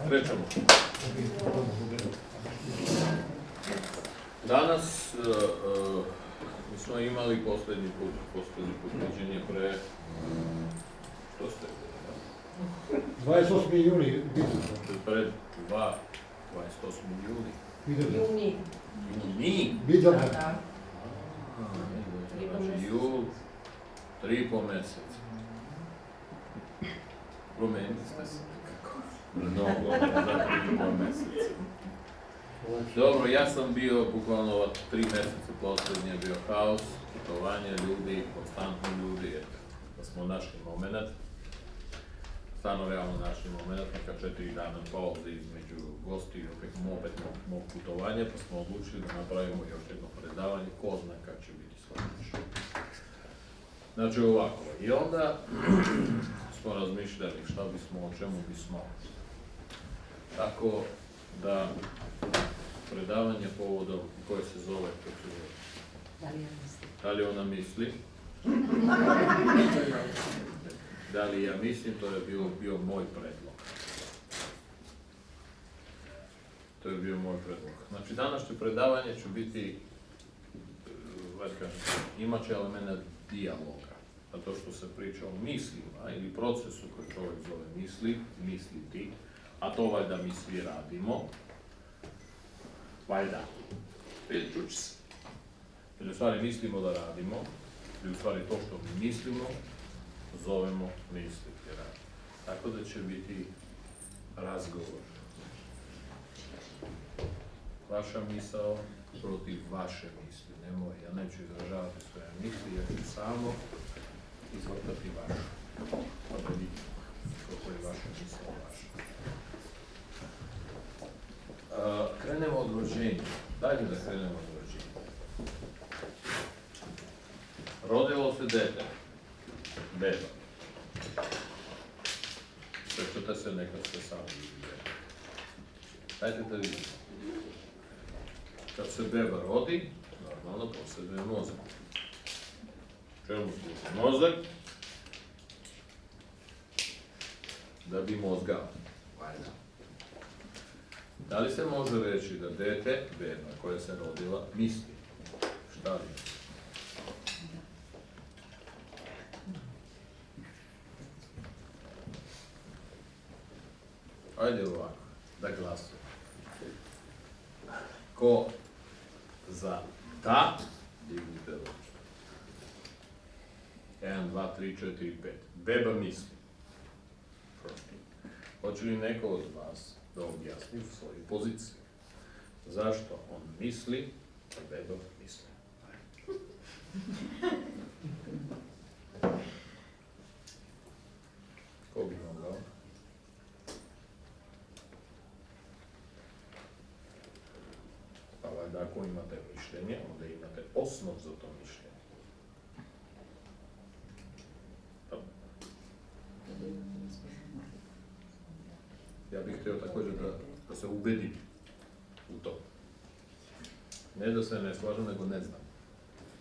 Krećemo. Danas mi smo imali posljednji put viđenje pre... Što ste? 28. juni. Pred 28. juni. Juni. Juni? Vidimo. Znači jul, 3,5 mjeseca. Promenili ste se nekako. Mnogo, za 3,5 mjeseca. Dobro, ja sam bio bukvalno ova 3 mjeseca posljednje bio haos, putovanje ljudi, konstantno ljudi, da smo našli moment. Stvarno realno našli moment, neka 4 dana pauze između gosti i opet mog putovanja, pa smo odlučili da napravimo još jedno predavanje, ko zna kad će biti sljedeće. Znači ovako, i onda smo razmišljali šta bismo, o čemu bismo. Tako da predavanje povodom koje se zove, da li ona misli? Da li ja mislim, to je bio moj predlog. To je bio moj predlog. Znači, današnje predavanje će biti, imat će elemena dijaloga. Zato što se priča o mislima ili procesu koji čovjek zove misliti, a to valjda mi svi radimo. Valjda. Čuć se. Ili u stvari mislimo da radimo, ili u stvari to što mi mislimo, zovemo misliti rad. Tako da će biti razgovor. Vaša misao protiv vaše misli. Nemoj, ja neću izražavati svoje misli, ja ću samo izvrtati vašu. Pa da vidimo kako je vaša misao vaša. Krenemo od rođenja. Dajte da krenemo od rođenja. Rodilo se dete. Beba. Sjećate se, nekad ste sami vidjeli. Dajte da vidimo. Kad se beba rodi, normalno posjeduje mozak. Čemu služi mozak? Da bi mozgao. Valjda. Da li se može reći da dete, beba koja se rodila, misli? Šta li? Ajde ovako, da glasuje. Ko za da, dignite ruku. 1, 2, 3, 4, 5. Beba misli. Hoće li neko od vas da objasni svoju poziciju? Zašto on misli, a beba misli? Ko bi mogao? Pa valjda ako imate mišljenje, onda imate osnov za to mišljenje. Ja bih htio također da se ubedim u to. Ne da se ne slažem, nego ne znam.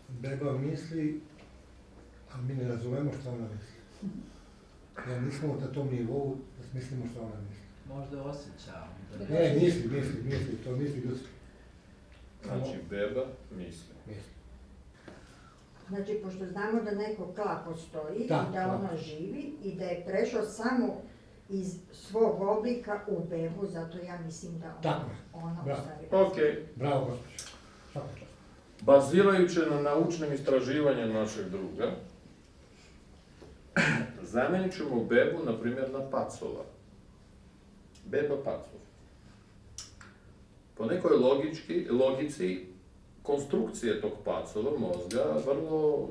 Beba misli, a mi ne razumemo što ona misli. Ja nismo na tom nivou da smislimo što ona misli. Možda osjećam. Ne, misli, to misli ljudski. Znači, beba misli. Znači, pošto znamo da neko kla postoji i da kla. ono živi i da je prešao samo iz svog oblika u bebu, zato ja mislim da ono ostavi. Ok. Bravo, gospođo. Svaka čast. Bazirajući na naučnim istraživanjem našeg druga, zamenit ćemo bebu, na primjer, na pacova. Beba pacov. Po nekoj logici, konstrukcije tog pacova mozga vrlo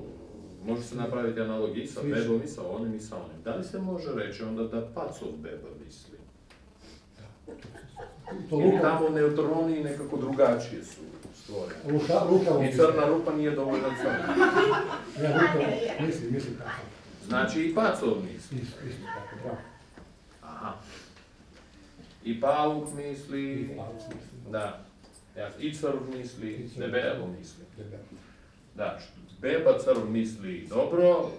može se napraviti analogiji sa bebom i sa onim i sa onim. Da li se može reći onda da pacov beba misli? Ili tamo neutroni nekako drugačije su stvoreni. I crna rupa nije dovoljno crna. Ja, misli tako. Znači i pacov misli. Isto tako, bravo. Aha. I pauk misli. Da. I crv misli, debelo misli. Da, beba crv misli dobro,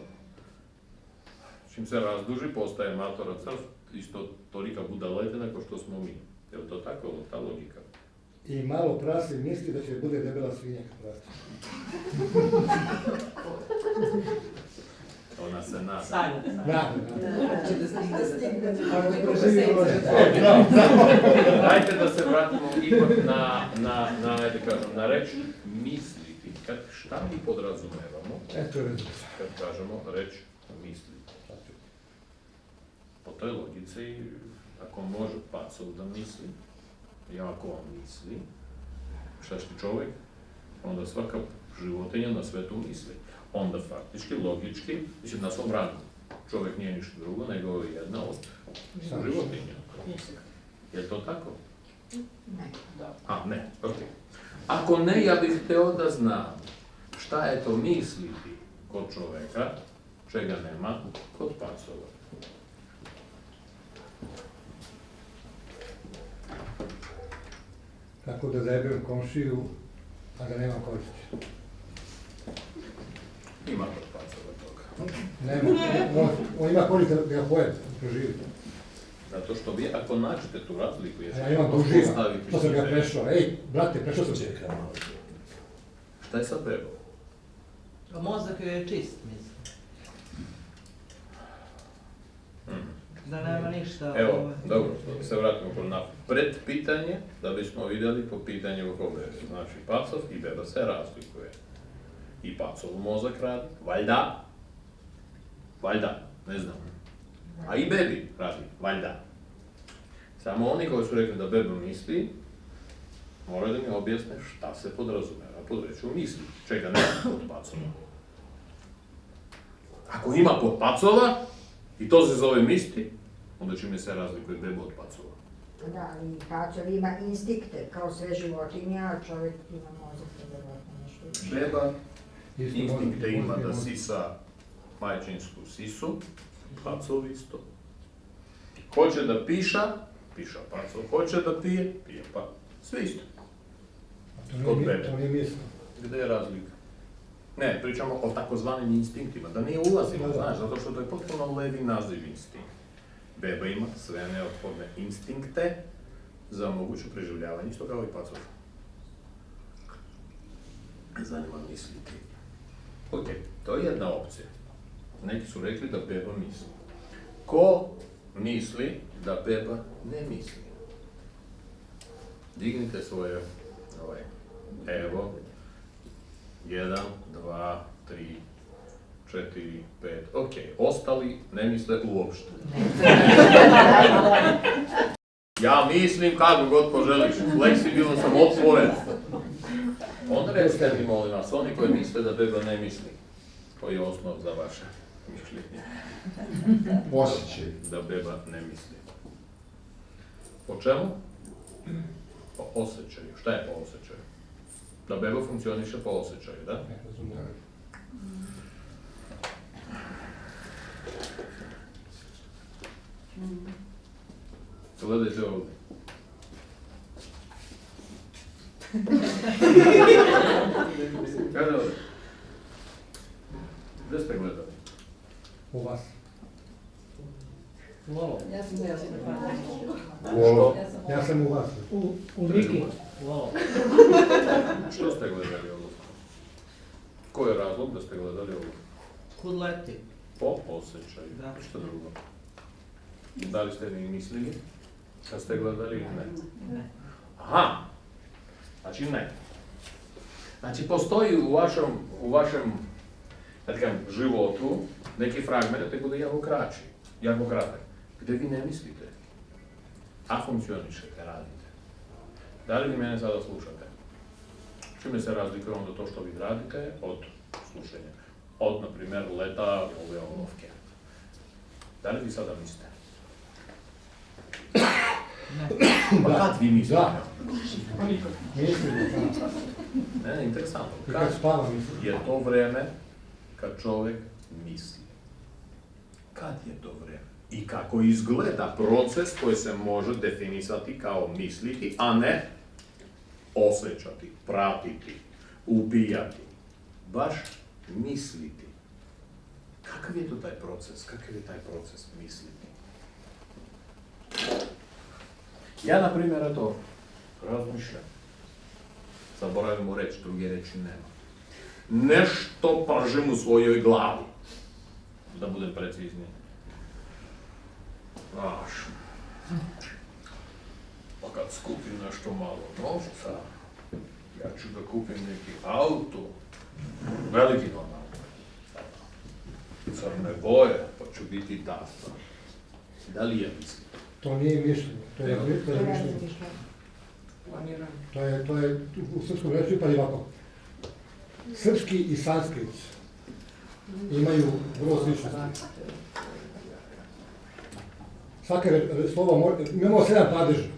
čim se razduži, postaje matora crv isto tolika budaletina kao što smo mi. Je li to tako, ta logika? I malo prasi misli da će bude debela svinja kad prasti. Ona se nada. Da. Dajte da se vratimo ipak na reč misliti. Šta mi podrazumevamo kad kažemo reč misliti? Po toj logici, ako može pacov da misli, i ako on misli, šta što čovjek, onda svaka životinja na svetu misli. Onda faktički, logički, mislim na svom rangu. Čovjek nije ništa drugo, nego jedna od životinja. Je li to tako? Ne. Ne, ok. Ako ne, ja bih htio da znam šta je to misliti kod čovjeka, čega nema kod pacova. Kako da zajebem komšiju, a da nema koristi. Ima kod pacova toga. Nema, on ima koristi da ga pojede, proživi. Zato što vi, ako nađete tu razliku, A ja imam dužina, to sam ga prešao. Ej, brate, prešao sam čeka. Šta je sa bebom? A mozak joj je čist, mislim. Da nema ništa... Evo, dobro, se vratimo na predpitanje, da bismo vidjeli po pitanju oko bebe. Znači, pacov i beba se razlikuje. I pacov mozak radi, valjda, ne znam. A i bebi radi, valjda. Samo oni koji su rekli da beba misli, moraju da mi objasne šta se podrazumeva pod rečju misli, čega nema pod pacova. Ako ima pod pacova, i to se zove misli, onda čime se razlikuje beba od pacova. Da, i pacov ima instinkte, kao sve životinje, a čovjek ima mozak, vjerojatno nešto više. Beba instinkte ima da sisa majčinsku sisu, pacov isto. Hoće da piša pacov. Hoće da pije pa. Sve isto. Kod bebe. To nije misli. Gdje je razlika? Ne, pričamo o takozvanim instinktima, da nije ulazimo, znaš, zato što to je potpuno levi naziv instinkt. Beba ima sve neophodne instinkte za moguće preživljavanje, isto kao i pacov. Zanima misliti. Ok, to je jedna opcija. Neki su rekli da beba misli. Ko misli da beba ne misli? Dignite svoje, evo, 1, 2, 3, 4, 5, ok. Ostali ne misle uopšte. Ja mislim kako god poželiš, fleksibilno sam otvoren. Onda recite mi, molim vas, oni koji misle da beba ne misli, koji je osnov za vaše mišljenje? Osjećaj. Da beba ne misli. Po čemu? Po osjećaju. Šta je po osjećaju? Da beba funkcioniše po osjećaju, da? Gledajte ovdje. Kada ovdje? Gdje ste gledali? U vas. Wow. Što? Ja sam u vas. U Viki. Wow. Što ste gledali ovdje? Koji je razlog da ste gledali ovdje? Kud leti? Po osjećaju. Da. Što drugo? Da li ste vi mislili kad ste gledali ili ne? Ne. Aha! Znači ne. Znači postoji u vašem da kažem, životu neki fragment koji bude jako kratak, gdje vi ne mislite, a funkcionišete, radite. Da li vi mene sada slušate? Čime se razlikuje onda to što vi radite od slušanja? Od, na primjer, leta ove olovke. Da li vi sada mislite? Ne. Pa kad vi mislite? Da. Mislim. Ne, interesantno. I kad spava mislim. Je to vreme kad čovjek misli? Kad je to vreme? I kako izgleda proces koji se može definisati kao misliti, a ne osjećati, pratiti, ubijati. Baš misliti. Kakav je to taj proces? Kakav je taj proces misliti? Ja, na primjer, eto, razmišljam. Zaboravimo reći, druge reći nema. Nešto pržim u svojoj glavi. Da budem precizniji. Znaš, pa kad skupim nešto malo novca, ja ću da kupim neki auto, veliki normalno, crne boje, pa ću biti tasta. Da li je mislim? To nije mišljenje, to je mišljenje. To je u srpskom reči pa i ovako. Srpski i sanskrit imaju vrlo sličnosti. Svake slovo, imamo 7 padeža,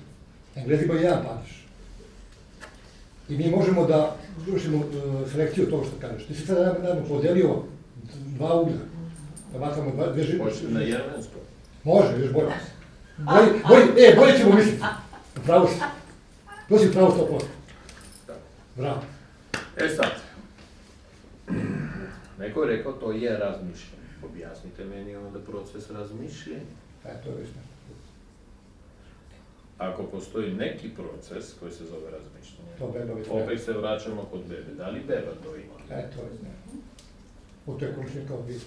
Englezi imaju 1 padež. I mi možemo da vršimo selekciju toga što kažeš. Ti si sada nam podelio 2 uglja, da bacamo 2 žive. Hoćete na jemensko? Može, još bolje. Bolje ćemo misliti. Upravo si. To si upravo 100%. Bravo. E sad, neko je rekao to je razmišljanje. Objasnite meni onda proces razmišljanja. To je nešto. Ako postoji neki proces koji se zove razmišljanje, To bebavi treba. opet se vraćamo kod bebe. Da li beba to ima? To je znači. U toj končni kao vi.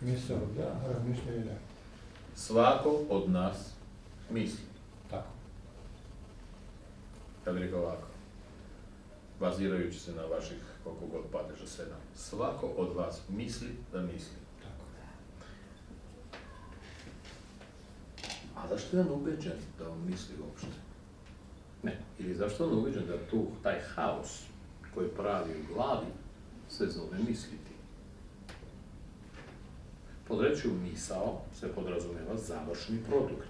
Misao, da, razmišljanje, da. Svako od nas misli. Tako. Ja bih rekao ovako, bazirajući se na vaših koliko god padeža 7. Svako od vas misli da misli. Tako. A zašto je on ubeđen da on misli uopšte? Ne. Ili zašto je on ubeđen da tu, taj haos koji pravi u glavi se zove misliti? Pod rečju misao se podrazumeva završni produkt.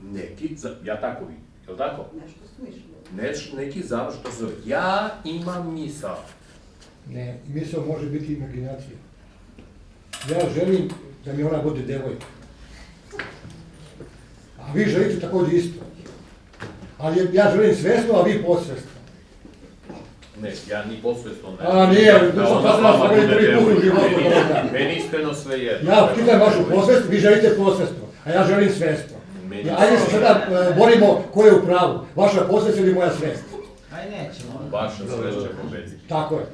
Neki, ja tako vidim, je li tako? Nešto smišljeno. Neki završni, to se zove, ja imam misao. Ne, misao može biti imaginacija. Ja želim da mi ona bude devojka. A vi želite također isto. Ali ja želim svesno, a vi posvesno. Ne, ja ni posvjesno ne. A nije, to sam vas govorim prvi put u životu. Meni iskreno sve jedno. Ja čitam vašu posvest, vi želite posvesno, a ja želim svesno. Ajde se sada borimo ko je u pravu, vaša posvest ili moja svest. Aj nećemo. Vaša svest će pobediti. Tako je.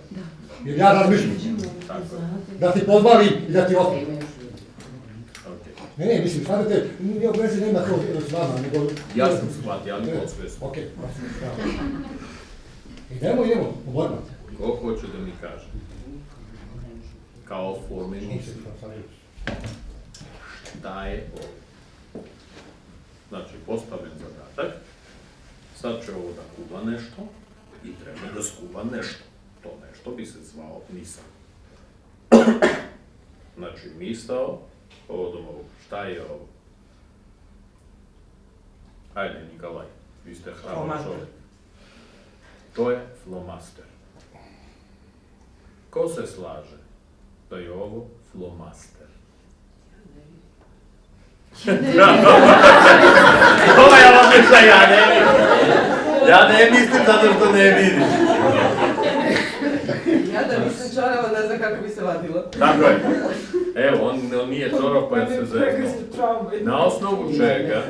Jer ja razmišljam. Tako je. Da ti podvalim i da ti otkrim. Okay. Ne, mislim, shvatate, nije u vezi nema to s vama, nego... Ja sam shvatio, ali podsvjesno. Okej, idemo, u borbu. Ko hoće da mi kaže? Kao forme misli. Šta je ovo? Znači, postavljen zadatak, sad će ovo da kuva nešto i treba da skuva nešto. To nešto bi se zvao misao. Znači, misao, povodom ovog, šta je ovo? Ajde, Nikolaj, vi ste hrabar čovjek. To je flomaster. Ko se slaže da je ovo flomaster? Ovo je odlična, ja ne vidim. Ja ne mislim zato što ne vidim. Ja da nisam čarava, ne znam kako bi se vadilo. Tako je. Evo, on nije čorao pa je se zeznuo. Na osnovu čega?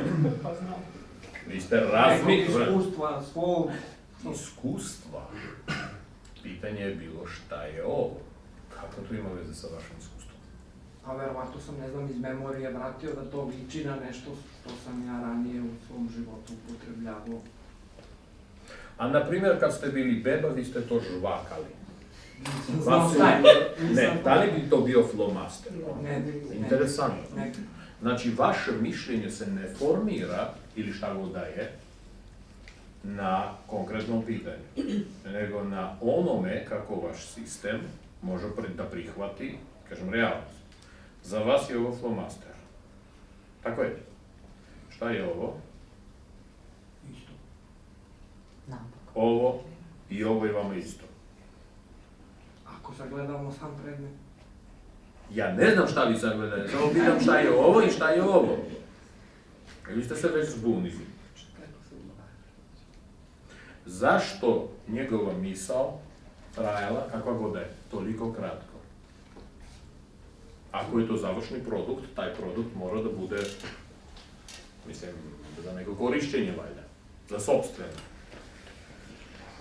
Vi ste razmišljali. Iskustva. Pitanje je bilo šta je ovo. Kako to ima veze sa vašim iskustvom? A verovatno sam, ne znam, iz memorije vratio da to liči na nešto što sam ja ranije u svom životu upotrebljavao. A na primjer kad ste bili beba, vi ste to žvakali. Ne, da li bi to bio flomaster? Ne. Interesantno. Znači, vaše mišljenje se ne formira, ili šta god da je, na konkretnom pitanju, nego na onome kako vaš sistem može da prihvati, kažem, realnost. Za vas je ovo flomaster. Tako je. Šta je ovo? Isto. Ovo i ovo je vama isto. Ako sagledamo sam predmet. Ja ne znam šta vi sagledate, samo pitam šta je ovo i šta je ovo. I vi ste se već zbunili. Zašto njegova misao trajala, kakva god je, toliko kratko? Ako je to završni produkt, taj produkt mora da bude, mislim, za neko korišćenje valjda, za sopstveno.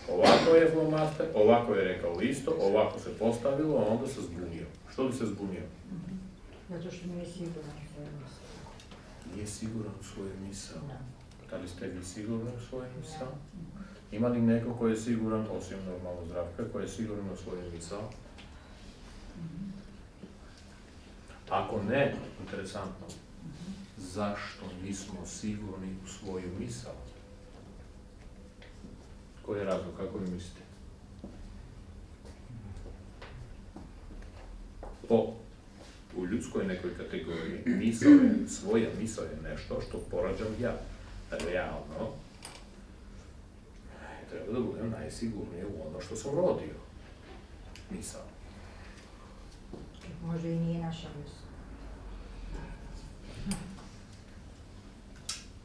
Ovako je flomaster, ovako je rekao listo, ovako se postavilo, a onda se zbunio. Što bi se zbunio? Zato što nije siguran u svoju misli. Nije siguran u svoju misao. Da li ste vi sigurni u svoju misao? Ima li neko ko je siguran, osim normalno Zdravka, ko je siguran u svoju misao? Ako ne, interesantno, zašto nismo sigurni u svoju misao? Koji je razlog, kako vi mislite? U ljudskoj nekoj kategoriji svoja misao je nešto što porađam ja. Realno, treba da budem najsigurniji u ono što sam rodio. Misao. Može i nije naša misla.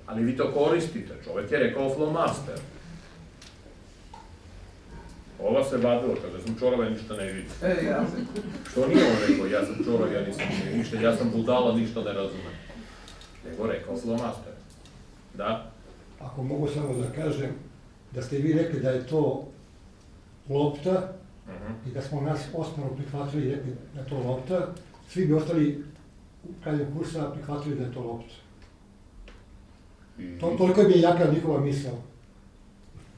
Ali vi to koristite, čovjek je rekao flomaster. Ova se vadila, kada sam čorava, ja ništa ne vidim. Ja sam. Što nije on rekao, ja sam čorava, ja nisam ništa, ja sam budala, ništa ne razumem. Nego rekao flomaster. Da? Ako mogu samo da kažem, da ste vi rekli da je to lopta i da smo nas osnovno prihvatili i rekli da je to lopta, svi bi ostali u kraju kursa prihvatili da je to lopta. Toliko mi je jaka njihova misao,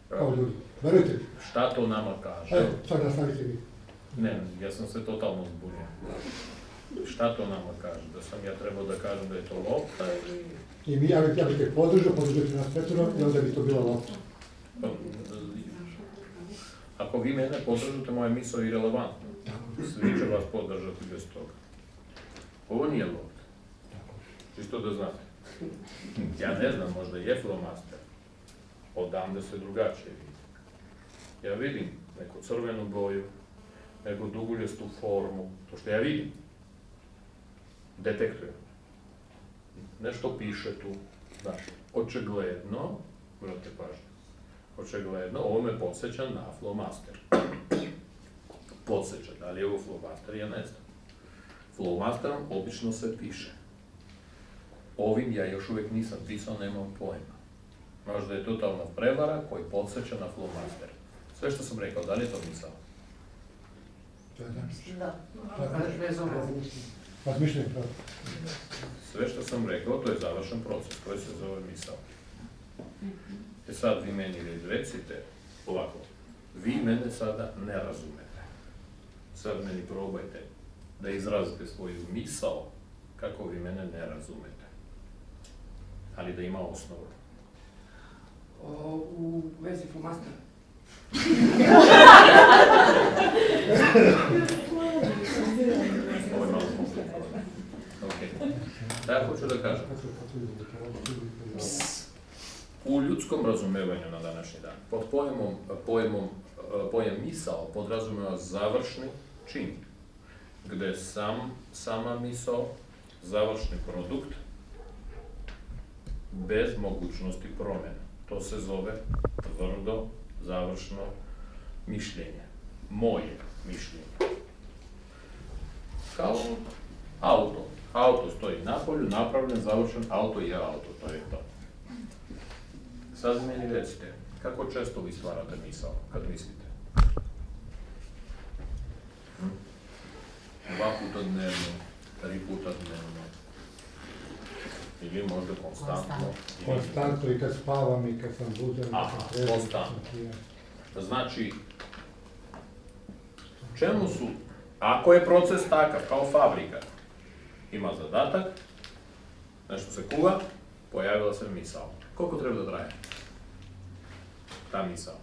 kao ljudi. Verujte mi. Šta to nama kaže? Evo, sad nastavite vi. Ne, ja sam se totalno zbunio. Šta to nama kaže? Da sam ja trebao da kažem da je to lopta ili... I ja bih te podržao, podržati nas petoro i onda bi to bila lopta. Ako vi mene podržate, moja misao je irelevantna. Svi će vas podržati bez toga. Ovo nije lopta. Čisto da znate. Ja ne znam, možda je flomaster. Odamde se drugačije vidi. Ja vidim neku crvenu boju, neku duguljestu formu, to što ja vidim. Detektujem. Nešto piše tu, znaš, očigledno, brate pažnje, očigledno, ovo me podsjeća na flomaster. Podsjeća, da li je ovo flomaster, ja ne znam. Flomasterom obično se piše. Ovim ja još uvijek nisam pisao, nemam pojma. Možda je totalna prevara koji podsjeća na flomaster. Sve što sam rekao, da li je to misao? To je danas. Da. Vezano. Razmišljanje pravo. Sve što sam rekao, to je završen proces, koji se zove misao. E sad vi meni recite ovako, vi mene sada ne razumete. Sad meni probajte da izrazite svoju misao kako vi mene ne razumete. Ali da ima osnovu. U vezi flomastera. Ovo je malo komplikovano. Ok. Da ja hoću da kažem. U ljudskom razumevanju na današnji dan, pod pojam misao podrazumeva završni čin, gde je sama misao završni produkt bez mogućnosti promjena. To se zove tvrdo, završno mišljenje. Moje mišljenje. Kao auto. Auto stoji na polju, napravljen, završen, auto je auto, to je to. Sad meni recite, kako često vi stvarate misao, kad mislite? 2 puta dnevno, 3 puta dnevno. Ili možda konstantno. Konstantno i kad spavam i kad sam budan. Konstantno. Znači, čemu su, ako je proces takav kao fabrika, ima zadatak, nešto se kuva, pojavila se misao. Koliko treba da traje? Ta misao.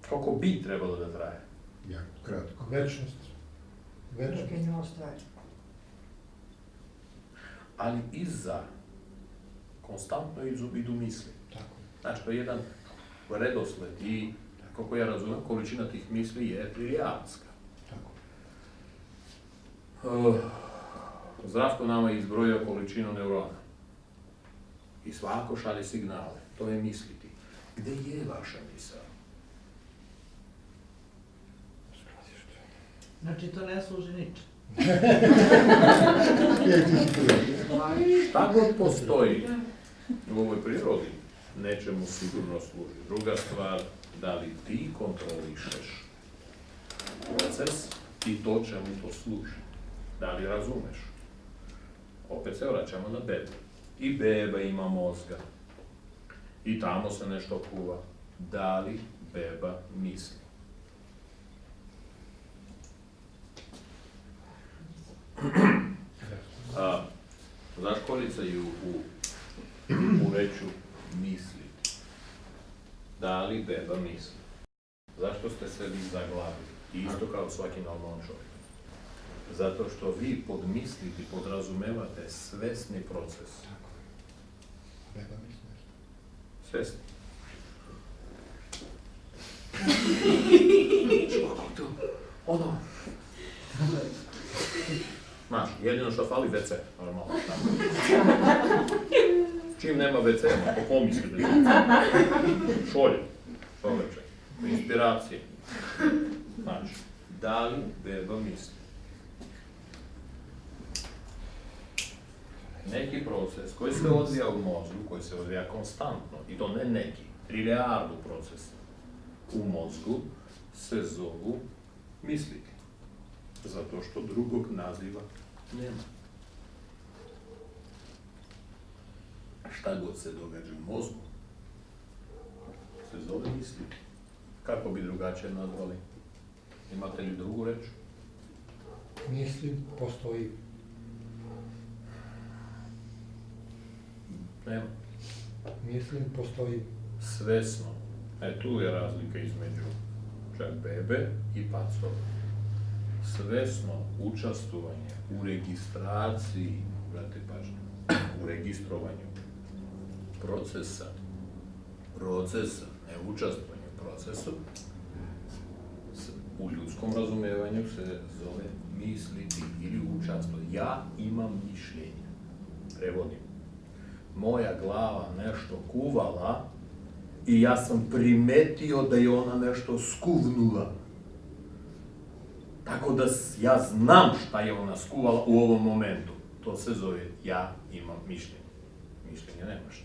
Koliko bi trebalo da traje? Jako kratko. Večnost. Večnost. Neke njo stvari. Ali iza konstantno idu misli. Tako. Znači, to je jedan redosled i, kako ja razumijem, količina tih misli je trilijardska. Tako. Zdravko nama je izbrojio količinu neurona. I svako šalje signale. To je misliti. Gde je vaša misao? Znači to ne služi ničem. Šta god postoji u ovoj prirodi, nečemu sigurno služi. Druga stvar, da li ti kontrolišeš proces i to čemu to služi. Da li razumeš? Opet se vraćamo na bebu. I beba ima mozga. I tamo se nešto kuva. Da li beba misli? Zaškolicaju u reću misli. Da li beba misli? Zašto ste se vi zaglavili? Isto kao svaki normalan čovjek. Zato što vi pod misliti podrazumevate svesni proces. Svesni. Ono. Znaš, jedino što fali WC, normalno. Čim nema WC-a, po kom mislite? Šolje, čoveče, inspiracije. Znači, da li beba misli? Neki proces koji se odvija u mozgu, koji se odvija konstantno, i to ne neki, trilijardu procesa u mozgu, se zovu misliti. Zato što drugog naziva nema. Šta god se događa u mozgu, se zove misliti. Kako bi drugačije nazvali? Imate li drugu reč? Mislim, postoji. Nema. Mislim, postoji. Svesno. Tu je razlika između čak bebe i pacova. Svesno učestvovanje u registraciji, brate pažnje, u registrovanju procesa, ne učestvovanju u procesu, u ljudskom razumevanju se zove misliti ili učestvovati. Ja imam mišljenje, prevodim. Moja glava nešto kuvala i ja sam primetio da je ona nešto skuvnula. Tako da ja znam šta je ona skuvala u ovom momentu. To se zove ja imam mišljenje. Mišljenje nemaš ti.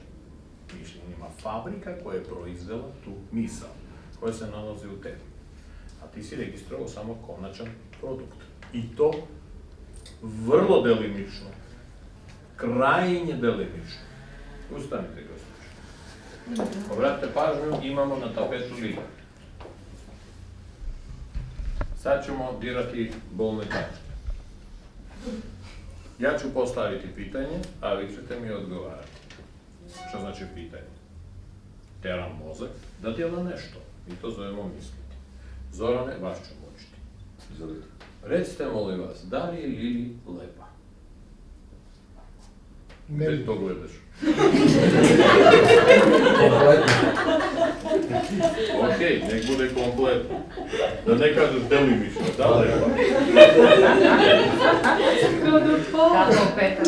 Mišljenje ima fabrika koja je proizvela tu misao, koja se nalazi u tebi. A ti si registrovao samo konačan produkt. I to vrlo delimično, krajnje delimično. Ustanite, gospođo. Obratite pažnju, imamo na tapetu liga. Sad ćemo dirati bolne tačke. Ja ću postaviti pitanje, a vi ćete mi odgovarati. Što znači pitanje? Teram mozak da djela nešto. Mi to zovemo misliti. Zorane, vas ću učiti. Izvolite. Recite, molim vas, da li je Lili lepa? Gdje to gledaš? Okej, nek bude kompletno. Da ne kažeš delimično, da lepa? Kako Petar?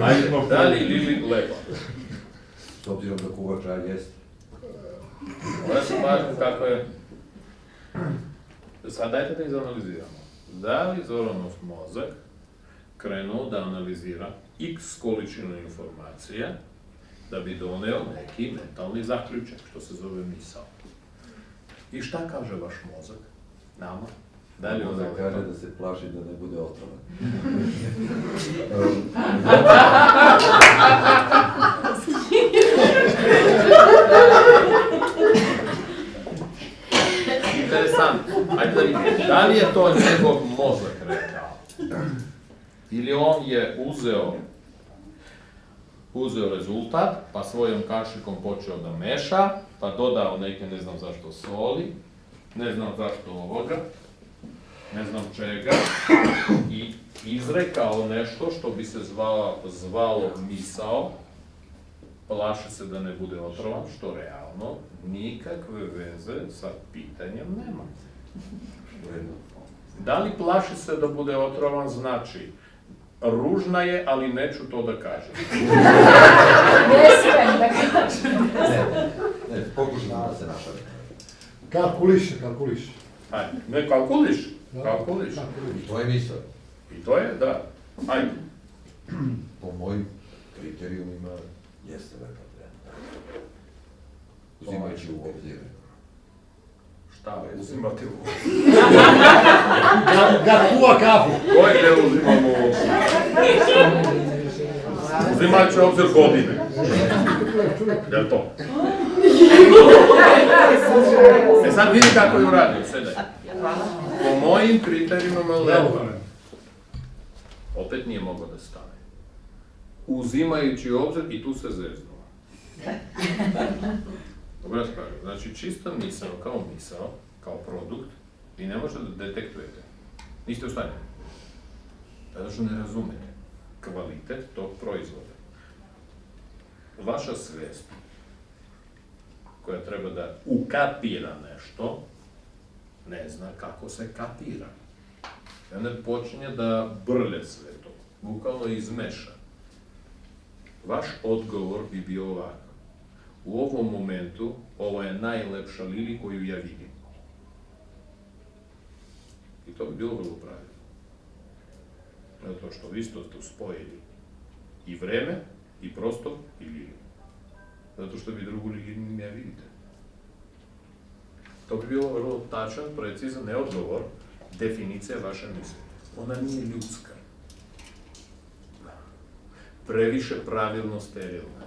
Ajde, da li je Lili lepa? S obzirom da kuva čaj jest. Ja sam važno kako je. Sad dajte da izanaliziramo. Da li Zoranov mozak krenuo da analizira x količinu informacija da bi doneo neki mentalni zaključak, što se zove misao. I šta kaže vaš mozak nama? Da li Mozak ona kaže da se plaši da ne bude otrovan. Interesantno. Ajde da vidimo. Da li je to njegov mozak rekao? Ili on je uzeo rezultat, pa svojom kašikom počeo da meša, pa dodao neke, ne znam zašto, soli, ne znam zašto ovoga, ne znam čega, i izrekao nešto što bi se zvalo misao, plaši se da ne bude otrovan, što realno nikakve veze sa pitanjem nema. Da li plaši se da bude otrovan znači ružna je, ali neću to da kažem. Ne smem da kažem. Ne, pokušamo da se našali. Kalkuliše. Ajde, ne kalkuliš, Kako liš? I to je misao. I to je, da. Ajde. Po mojim kriterijumima jeste lepa žena. Uzimajući u obzir. Šta uzimate u obzir? Da kuva kafu. Koje ne uzimamo u obzir? Uzimajući u obzir godine. Jel to? E sad vidi kako je uradio, sedaj. Po mojim kriterijumima lepo. Opet nije mogao da stane. Uzimajući u obzir i tu se zeznuo. Dobro spravi. Znači čista misao, kao produkt, vi ne možete da detektujete. Niste u stanju. Zato što ne razumete kvalitet tog proizvoda. Vaša svijest, koja treba da ukapira nešto, ne zna kako se kapira. I onda počinje da brlje sve to, bukvalno izmeša. Vaš odgovor bi bio ovakav. U ovom momentu, ovo je najlepša Lili koju ja vidim. I to bi bilo vrlo pravilno. Zato što vi ste spojili i vreme, i prostor, i Lili. Zato što vi drugu Lili ne vidite. To bi bilo vrlo tačan, precizan, ne odgovor, definicija vaše misli. Ona nije ljudska. Previše pravilno sterilna.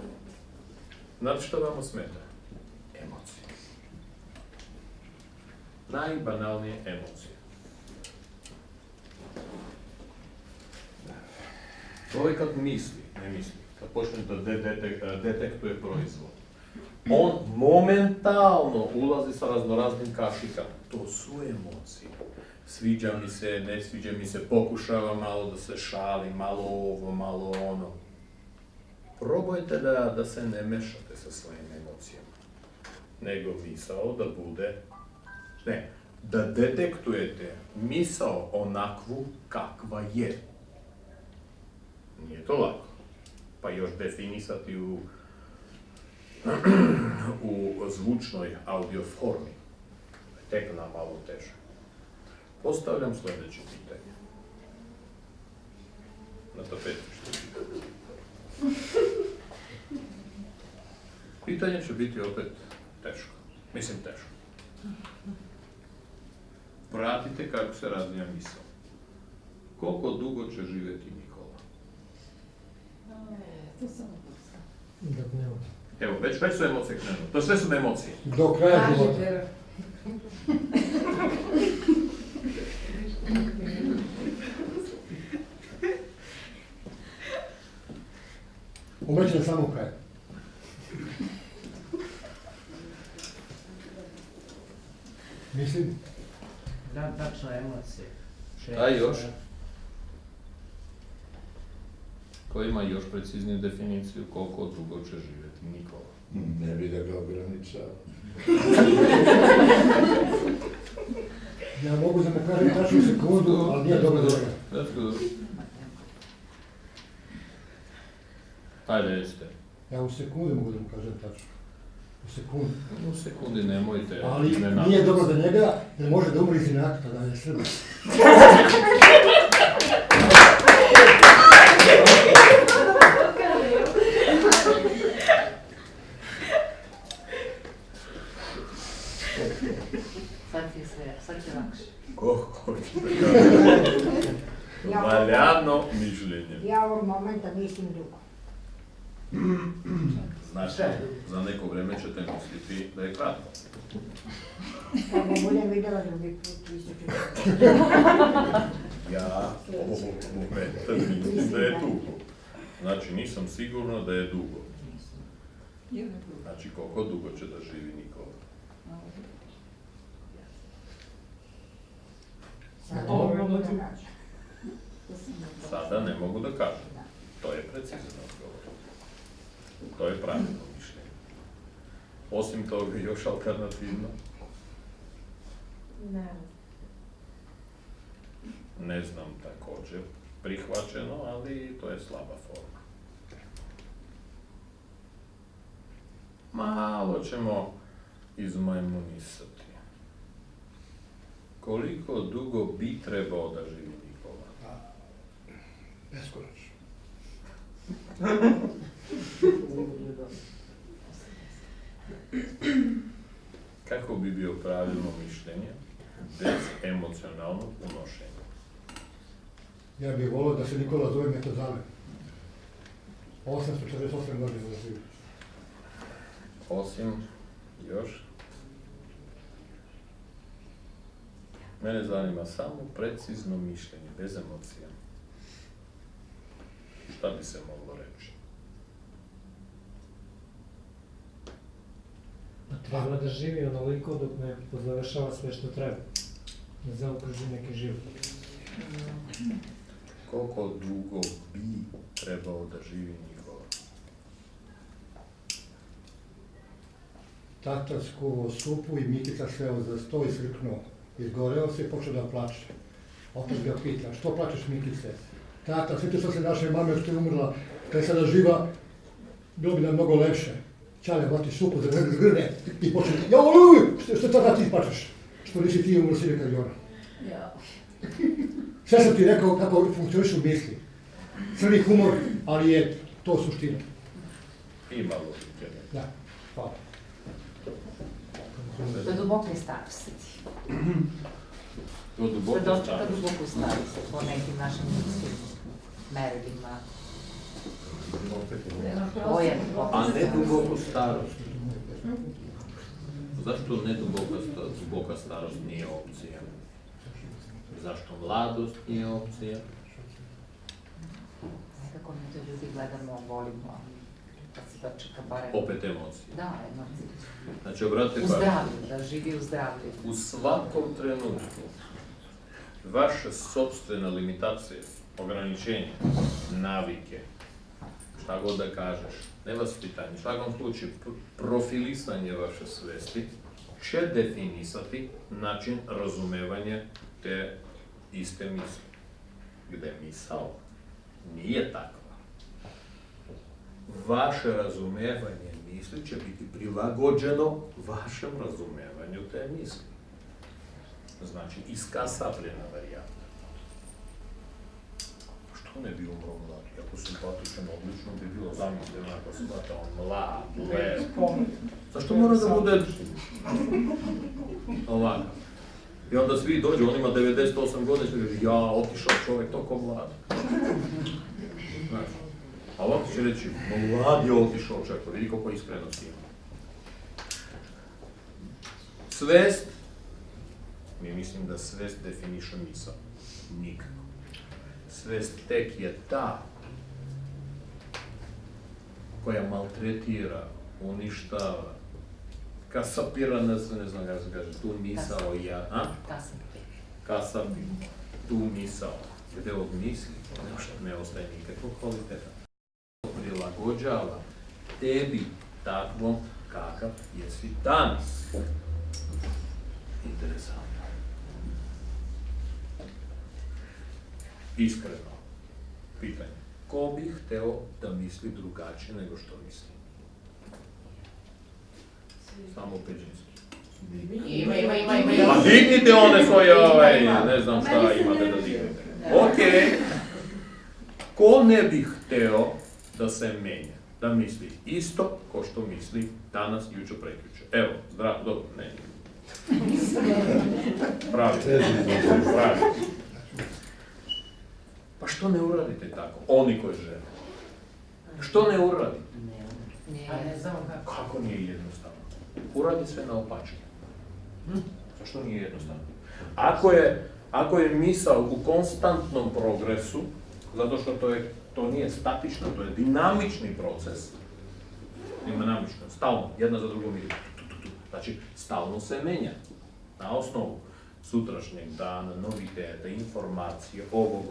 Znate što vama smeta? Emocije. Najbanalnije emocije. Čovjek kad misli, ne misli, kad počne da detektuje proizvod, on momentalno ulazi sa raznoraznim kašikama. To su emocije. Sviđa mi se, ne sviđa mi se, pokušava malo da se šali, malo ovo, malo ono. Probajte da se ne mešate sa svojim emocijama, nego misao da bude, da detektujete misao onakvu kakva je. Nije to lako. Pa još definisati u zvučnoj audioformi. Tek nam malo teže. Postavljam sljedeće pitanje. Na tapetu što pitanje. Pitanje će biti opet teško. Mislim teško. Pratite kako se razvija misao. Koliko dugo će živjeti Nikola? Evo, već su emocije krenule. To sve su emocije. Do kraja života. Umreće na samom kraju. Mislim? Da, tačno emocije. A još? Ko ima još precizniju definiciju koliko dugo će živjeti Nikola? Ne bi da ga ograničava. Ja mogu da mu kažem tačnu sekundu, ali nije dobro da ga. Ajde, recite. Ja u sekundi mogu da mu kažem tačno. U sekundi. U sekundi nemojte. Ali nije dobro za njega, jer može da umri iz inata, da je Srba. Sad je lakše. Ko hoće da kaže? Valjano mišljenje. Ja ovog momenta mislim dugo. Znači, za neko vreme ćete misliti da je kratko. Kako budem vidjela drugi put, vi se Ja ovog momenta mislim da je dugo. Znači, nisam sigurna da je dugo. Znači, koliko dugo će da živi Nikola? Sada ne mogu da kažem. Sada ne mogu da kažem. To je precizan odgovor. To je pravilno mišljenje. Osim toga, još alternativno? Ne znam također prihvaćeno, ali to je slaba forma. Malo ćemo izmajmunisati. Koliko dugo bi trebao da živi Nikola? Beskonačno. Kako bi bio pravilno mišljenje bez emocionalnog unošenja? Ja bih volio da se Nikola zove Metozale. 848 godina da živi. Osim, još? Mene zanima samo precizno mišljenje, bez emocija. Šta bi se moglo reći? Treba da živi onoliko dok ne završava sve što treba. Ne zaokruži neki život. Koliko dugo bi trebao da živi Nikola? Tata skuvao supu i Mikica seo za sto i srknuo. Izgoreo se i počeo da plače. Otac ga pita, što plačeš Mikice? Tata, sve što se naše mame što je umrla, kad je sada živa, bilo bi nam mnogo lepše. Čale vati supu za grne i počne, što tada ti plačeš? Što nisi ti umro sine kad je ona? Sve sam ti rekao kako funkcionišu misli. Crni humor, ali je to suština. Ima logike. Da, hvala. Do duboke starosti. Do Da duboke dočeka starosti. duboku starost po nekim našim ljudskim merilima. A ne duboku starost. Zašto ne duboka starost nije opcija? Zašto mladost nije opcija? Nekako mi to ljudi gledamo, volimo, kad se dočeka barem... Opet emocije. Da, emocije. Znači, obratite U pažnju. zdravlju, da živi u zdravlju. U svakom trenutku vaše sopstvene limitacije, ograničenja, navike, šta god da kažeš, ne vaspitanje, u svakom slučaju profilisanje vaše svesti će definisati način razumevanja te iste misli. Gde misao nije takva. Vaše razumevanje misli će biti prilagođeno vašem razumevanju te misli. Znači, iskasapljena varijanta. Što ne bi umro mlad? Jako simpatičan, odlično bi bilo zamišljeno ako se bata on mlad, lep. Zašto mora da bude ovako? I onda svi dođu, on ima 98 godina, i kaže, ja, otišao čovjek toliko mlad. Znači, a ovako će reći, mlad je otišao čovjek, vidi koliko iskrenosti ima. Svest, mi mislim da svest definiše misao. Nikako. Svest tek je ta koja maltretira, uništava, kasapira nas, ne znam kako se kaže, tu misao kasapi, tu misao, gde od misli ne ostaje nikakvog kvaliteta. Prilagođava tebi takvom kakav jesi danas. Interesantno. Iskreno, pitanje. Ko bi hteo da misli drugačije nego što misli? Samo Peđinski. Ima. Pa dignite one svoje, ne znam šta imate da dignete. Okej. Ko ne bi hteo da se menja, da misli isto ko što misli danas, juče, prekjuče? Evo, zdravo, dobro, ne. Pravi. Pa što ne uradite tako? Oni koji žele. Što ne uradite? Ne znam kako. Kako nije jednostavno? Uradi sve na opačke. Zašto nije jednostavno? Ako je misao u konstantnom progresu, zato što to nije statično, to je dinamični proces, dinamično, stalno, jedna za drugom ide. Znači, stalno se menja na osnovu sutrašnjeg dana, noviteta, informacije, ovog.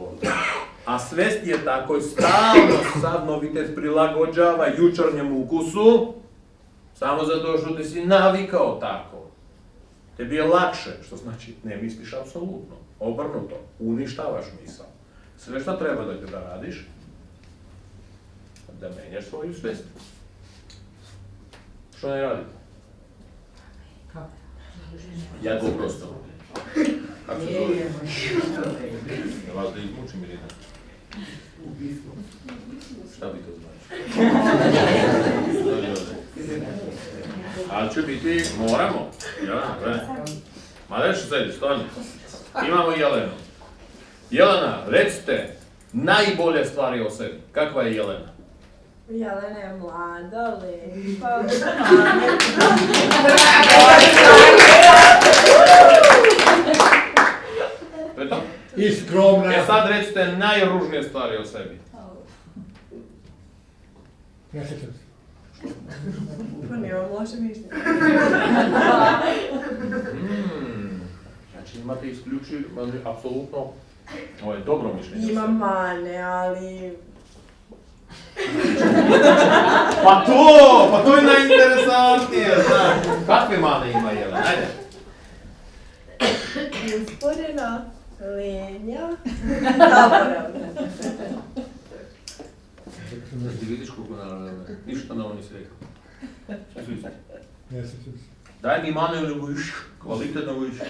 A svest je tako, stalno sad novitet prilagođava jučernjem ukusu, samo zato što ti si navikao tako. Tebi je lakše, što znači ne misliš apsolutno, obrnuto, uništavaš misao. Sve što treba da radiš, da menjaš svoju svest. Što ne radite? Kako? Ja to prosto. Kako se zove? Ja vas da izmučim ili ne? Šta bi to znači? Ali će biti, moramo. Jelena, gledaj. Ma nešto sedi, stvarno. Imamo Jelenu. Jelena, recite najbolje stvari o sebi. Kakva je Jelena? Jelena je mlada, lepa, To je to? I skromna. E sad recite najružnije stvari o sebi. Ne sjećam se. pa nemam loše mišljenje. Znači imate isključivo, apsolutno, ovo je dobro mišljenje. Imam mane, ali Pa to je najinteresantnije, znaš. Kakve mane ima Jelena, ajde. usporena, lenja, zaboravna. Ti vidiš koliko naravno, ništa novo nisi rekao. Sve su isti. Ne sjećam se. Daj mi mane nego više, kvalitetno više.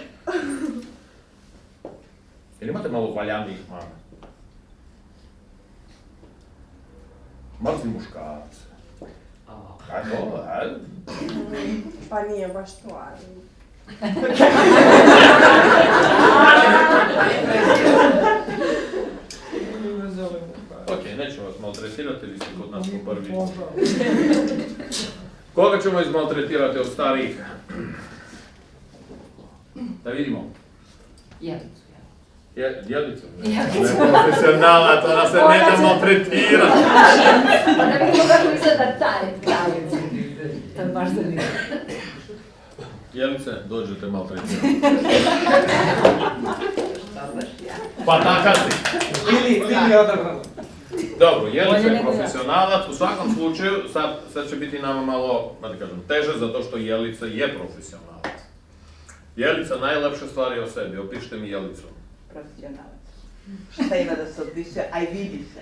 Jer imate malo valjanijih mana? Mrzim muškarce. Kaj to, ajde? Pa nije baš to, ali... Ok, nećemo vas maltretirati, vi ste kod nas po prvi. Koga ćemo izmaltretirati od starijih? Da vidimo. Jelicu. Jelicu? Ne profesionalac, ona se ne da maltretira. Da vidimo kako izgleda taj. To je baš zanimljivo. Jelice, dođete maltretirati. Pa takav si. Ili odabrano. Dobro, Jelica je profesionalac, u svakom slučaju, sad će biti nama malo, da kažem, teže, zato što Jelica je profesionalac. Jelica, najlepše stvari o sebi, opišite mi Jelicu. Profesionalac. Šta ima da se opisuje, a i vidi se.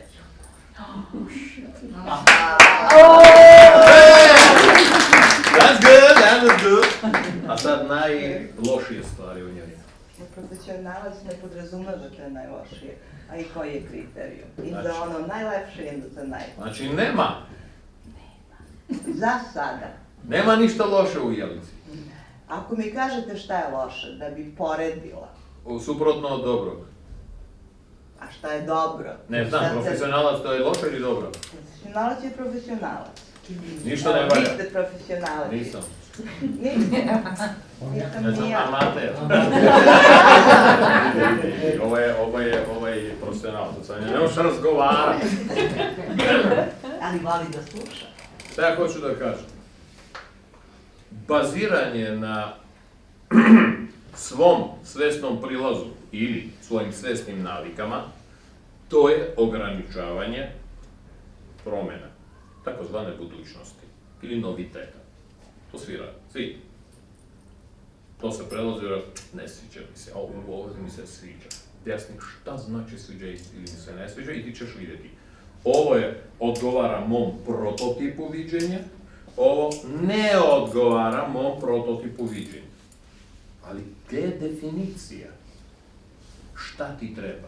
That's good. A sad najlošije stvari u njoj. Profesionalac ne podrazumeva da to je najlošije, a i koji je kriterijum. I Znači. za ono najlepše i za najbolje. Znači nema Za sada. Nema ništa loše u Jelici. Ako mi kažete šta je loše, da bi poredila, Suprotno od dobrog. a šta je dobro? Ne znam, profesionalac to je loše ili dobro? Profesionalac je profesionalac. Ništa ne valja. Vi ste profesionalac. Nisam. Niste. Ja sam amater. Ovo je profesionalac, sad ne možeš razgovarati. Ali voli da sluša. Šta ja hoću da kažem? Baziranje na svom svesnom prilazu ili svojim svesnim navikama, to je ograničavanje promjena, takozvane budućnosti ili noviteta. To svi radi, svi. To se prelazi, ne sviđa mi se, ovo mi se sviđa. Jasni šta znači sviđa ili mi se ne sviđa i ti ćeš vidjeti. Ovo odgovara mom prototipu viđenja, ovo ne odgovara mom prototipu viđenja. Ali gdje je definicija? Šta ti treba?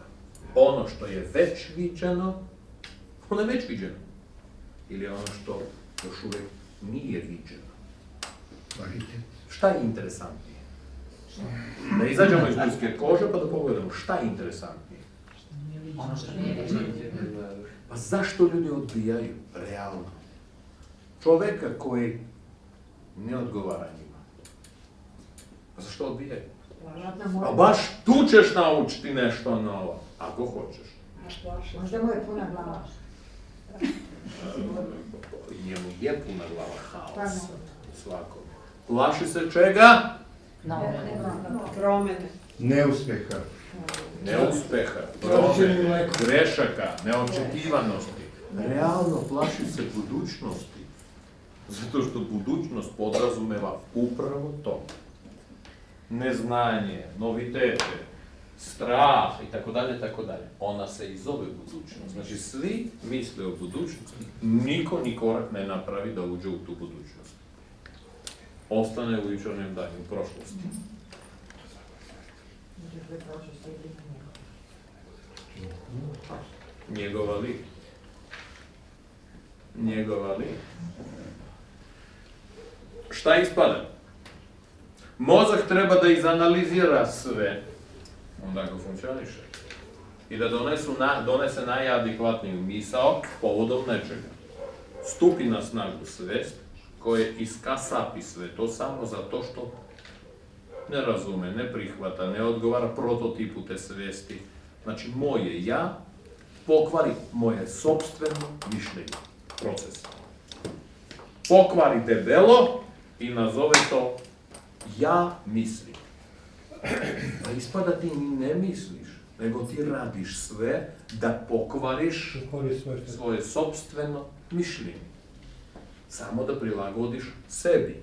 Ono što je već viđeno, ono je već viđeno. Ili ono što još uvijek nije viđeno. Šta je interesantnije? Da izađemo iz ljudske kože pa da pogledamo šta je interesantnije. Ono što nije viđeno. Pa zašto ljudi odbijaju? Realno. Čoveka koji ne odgovara njima. Pa zašto odbijaju? A baš tu ćeš naučiti nešto novo, ako hoćeš. Možda mu je puna glava. Njemu je puna glava haosa. Svakome. Plaši se čega? Promene. Neuspeha. Neuspeha, promene, grešaka, neočekivanosti. Realno plaši se budućnosti. Zato što budućnost podrazumeva upravo to. Neznanje, novitete, strah i tako dalje, tako dalje. Ona se i zove budućnost. Znači svi misle o budućnosti, niko ni korak ne napravi da uđe u tu budućnost. Ostane u jučerašnjem danju, u prošlosti. Nikakve prošlosti je bilo Njegova li? Njegova li? Šta ispada? Mozak treba da izanalizira sve, onda ga funkcioniše. I da donese najadekvatniju misao povodom nečega. Stupi na snagu svest koje iskasapi sve to samo zato što ne razume, ne prihvata, ne odgovara prototipu te svesti. Znači, moje ja pokvari moje sopstveno mišljenje, proces. Pokvari debelo i nazove to ja mislim. A ispada ti ne misliš, nego ti radiš sve da pokvariš svoje sopstveno mišljenje. Samo da prilagodiš sebi,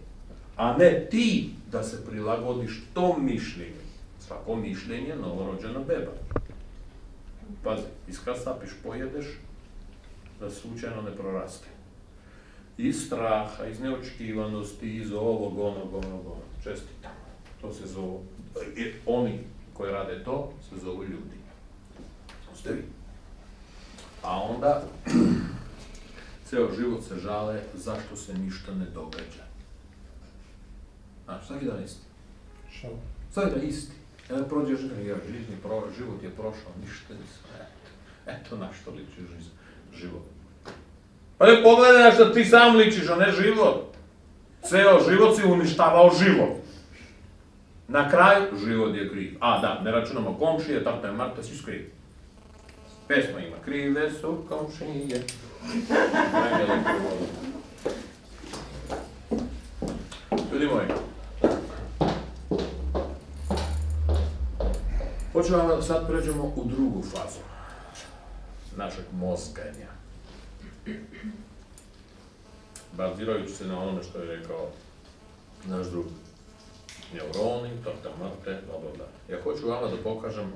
a ne ti da se prilagodiš tom mišljenju. Svako mišljenje je novorođena beba. Pazi, iskasapiš, pojedeš, da slučajno ne proraste. Iz straha, iz neočekivanosti, iz ovog. Čestitam. To se zovu, oni koji rade to, se zovu ljudi. Ste vi? A onda, ceo život se žale zašto se ništa ne događa. Znaš, svaki dan isti. Svaki dan isti. Prođeš, život je prošao, ništa nisam. Eto na što liči život. Pa ne pogledaj na što ti sam ličiš, a ne život. Ceo život si uništavao život. Na kraju, život je kriv. A da, ne računamo komšije, tata je Marta, svi su krivi. Pesma ima, krive su komšije. Ljudi moji, hoću vam da sad pređemo u drugu fazu našeg mozganja. Bazirajući se na ono što je rekao naš drug. Neuroni, torta mrte, bla. Ja hoću vama da pokažem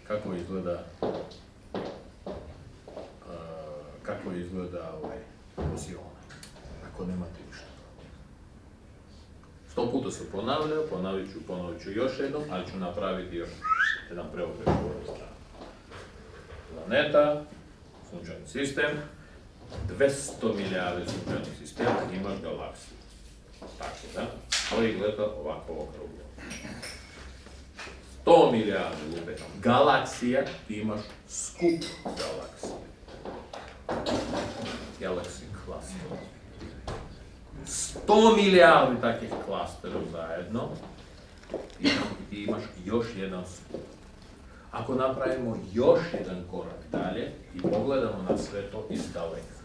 kako izgleda osiona, ako nemate ništa. 100 puta se ponavljao, ponovit ću još jednom, ali ću napraviti još jedan preokret u ovom stranu. Planeta, sunčani sistem, 200 milijardi sunčanih sistema, imaš galaksiju. Tako da, ali gleda ovako okruglo. 100 milijardi lupetom galaksija, ti imaš skup galaksije. Galaxy cluster. 100 milijardi takvih klastera zajedno, i ti imaš još jedan skup. Ako napravimo još jedan korak dalje i pogledamo na sve to iz daleka.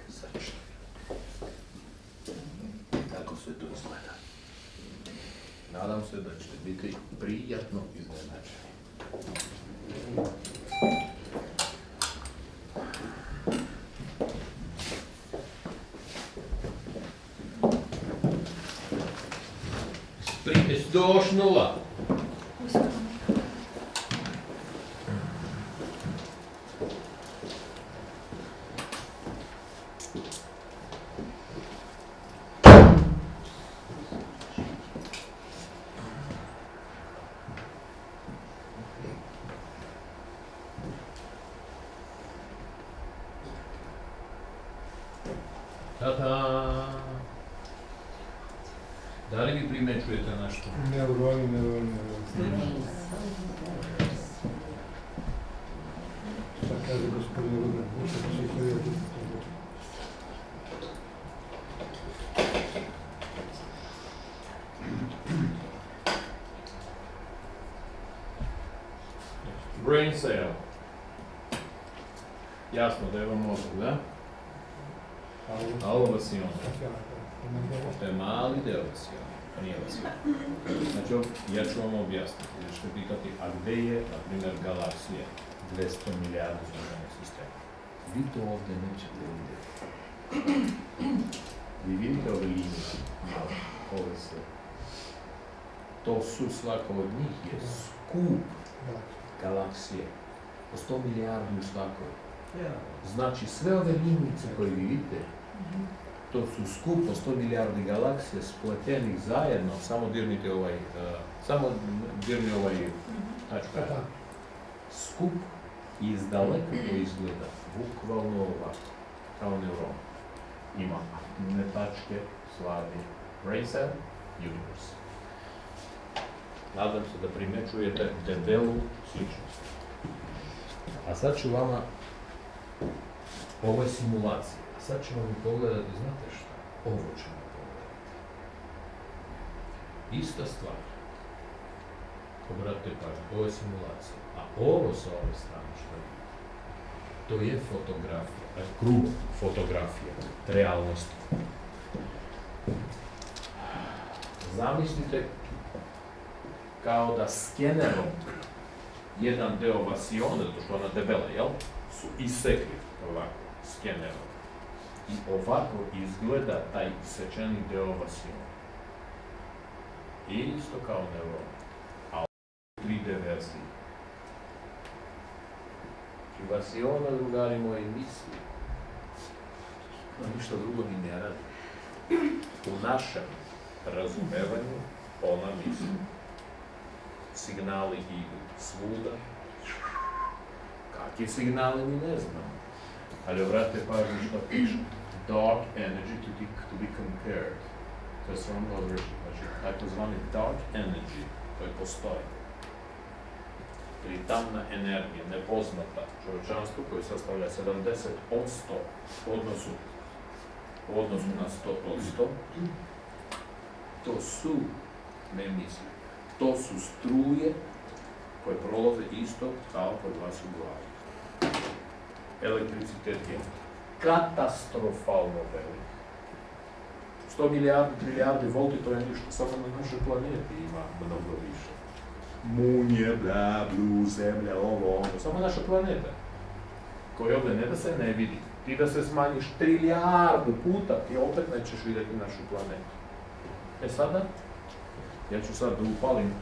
Znači, kako sve to izgleda. Nadam se da ćete biti prijatno iznenađeni. Doš nula. Ta-da! Da li vi primećujete nešto? Neuroni. Šta kaže gospodin Rudan? Brain cell. Jasno da je vam mozak, da? A ovo vasiona. To je mali deo vasiona, to nije vasiona. Znači, ja ću vam objasniti, jer ćete pitati, a gde je, na primjer, galaksija 200 milijardi sunčanih sistema? Vi to ovdje nećete vidjeti. Vi vidite ove linije, ove sve. To su, svaka od njih je skup galaksije. Po 100 milijardi u svakoj. Znači, sve ove linijice koje vidite, to su skup po 100 milijardi galaksije spletenih zajedno, samo dirni ovaj Tačka. Tako. Skup iz daleka to izgleda bukvalno ovako, kao neuron. Ima aktivne tačke, slabi brain cell, universe. Nadam se da primjećujete debelu sličnost. A sad ću vama, ovo je simulacija, a sad ćemo mi pogledati, znate šta? Ovo ćemo pogledati. Ista stvar. Obratite pažnju, ovo je simulacija. A ovo sa ove strane što je, to je fotografija, grubo fotografija, realnosti. Zamislite kao da skenerom jedan deo vasiona, zato što ona debela, jel? Su isekli ovako, skenerom. I ovako izgleda taj isečeni deo vasiona. Isto kao neuron. 3D verziji. I vasiona, drugari moji, misli. No, ništa drugo ni ne radi. U našem razumevanju ona misli. Signali idu svuda. Kakvi signali mi ne znamo. Ali obratite pažnju što piše. Dark energy to be compared. To je sramno odreći. Znači, takozvani dark energy koji postoji. Ili tamna energija, nepoznata čovječanstvu koji sastavlja 70% u odnosu na 100%, to su, ne mislim, to su struje koje prolaze isto kao kod vas u glavi. Elektricitet je katastrofalno velik. 100 milijardi volti, to je ništa, samo na našoj planeti ima mnogo više. Munje, bla, blu, zemlja, ovo, ono, samo naša planeta, koja ovdje ne da se ne vidi, ti da se smanjiš trilijardu puta, ti opet nećeš vidjeti našu planetu. E sada, ja ću sad da upalim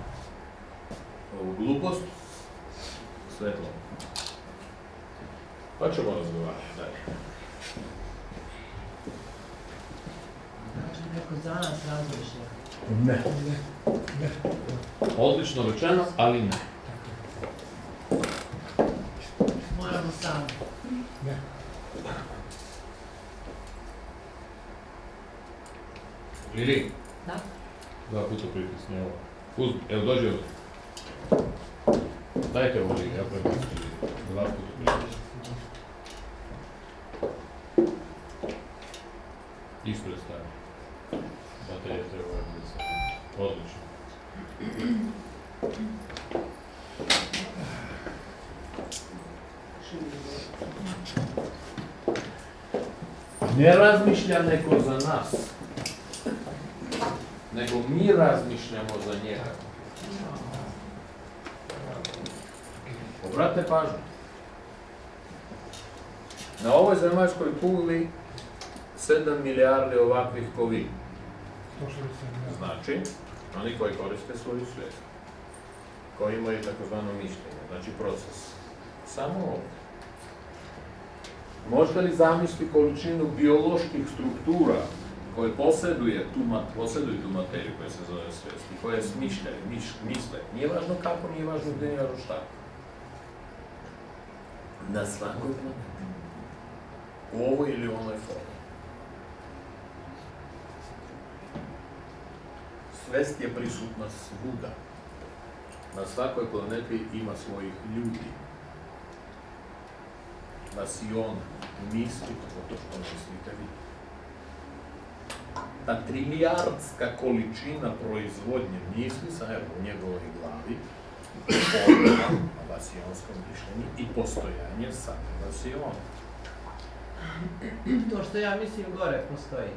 ovu glupost, svetlo. Pa ćemo razgovarati dalje. Znači, neko za nas razmišlja. Ne. Odlično rečeno, ali ne. Moramo sami. Ne. Lili? Da. 2 puta pritisni ovo. Uzmi, evo dođi ovdje. Dajte ovo Lili, ja pritisni 2 puta pritisni. Ispred stavi. Baterija treba da se... Odlično. Ne razmišlja neko za nas, nego mi razmišljamo za njega. Obratite pažnju. Na ovoj zemaljskoj kugli 7 milijardi ovakvih ko vi. Znači, oni koji koriste svoju svijest, koji imaju takozvano mišljenje, znači proces. Samo ovo. Možete li zamisliti količinu bioloških struktura koje posjeduju tu materiju koja se zove svijest i koje smišljaju, misle. Nije važno kako, nije važno gdje, nije važno šta. Na svakoj planeti. U ovoj ili onoj formi. Svest je prisutna svuda. Na svakoj planeti ima svojih ljudi. Vasion, mislite to što mislite vi. Ta trilijardska količina proizvodnje misli sa u njegovoj glavi odgovara na vasionskom mišljenju i postojanje same vasiona. To što ja mislim gore postoji.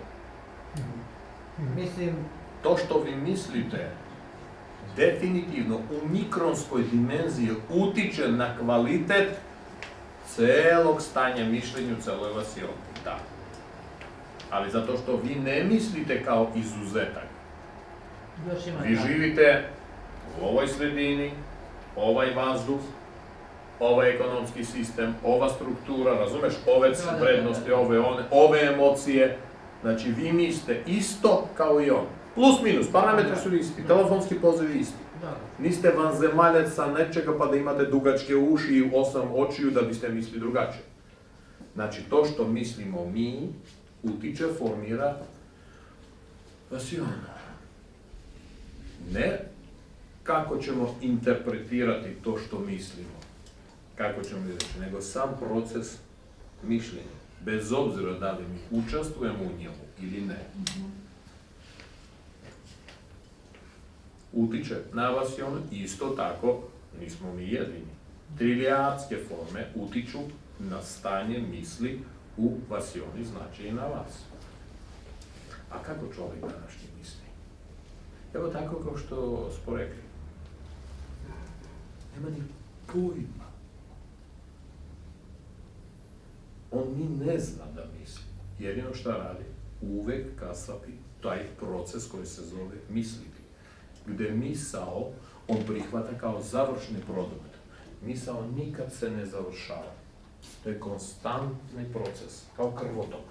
Mislim... To što vi mislite definitivno u mikronskoj dimenziji utiče na kvalitet celog stanja mišljenja u celoj vasioni. Da. Ali zato što vi ne mislite kao izuzetak. Vi živite u ovoj sredini, ovaj vazduh, ovaj ekonomski sistem, ova struktura, razumeš, ove prednosti, ove emocije. Znači vi mislite isto kao i on. Plus minus, parametri su isti, telefonski pozivi isti. Niste vanzemaljac sa nečega pa da imate dugačke uši i 8 očiju da biste mislili drugačije. Znači, to što mislimo mi utiče, formira vasion. Ne kako ćemo interpretirati to što mislimo, kako ćemo reći, nego sam proces mišljenja, bez obzira da li mi učestvujemo u njemu ili ne. Utiče na vasion, isto tako nismo mi jedini. Trilijatske forme utiču na stanje misli u vasioni, znači i na vas. A kako čovjek današnji misli? Evo tako kao što smo rekli. Nema ni pojma. On ni ne zna da misli. Jedino šta radi? Uvek kasapi taj proces koji se zove misliti. Gde misao on prihvata kao završni produkt. Misao nikad se ne završava. To je konstantni proces, kao krvotok.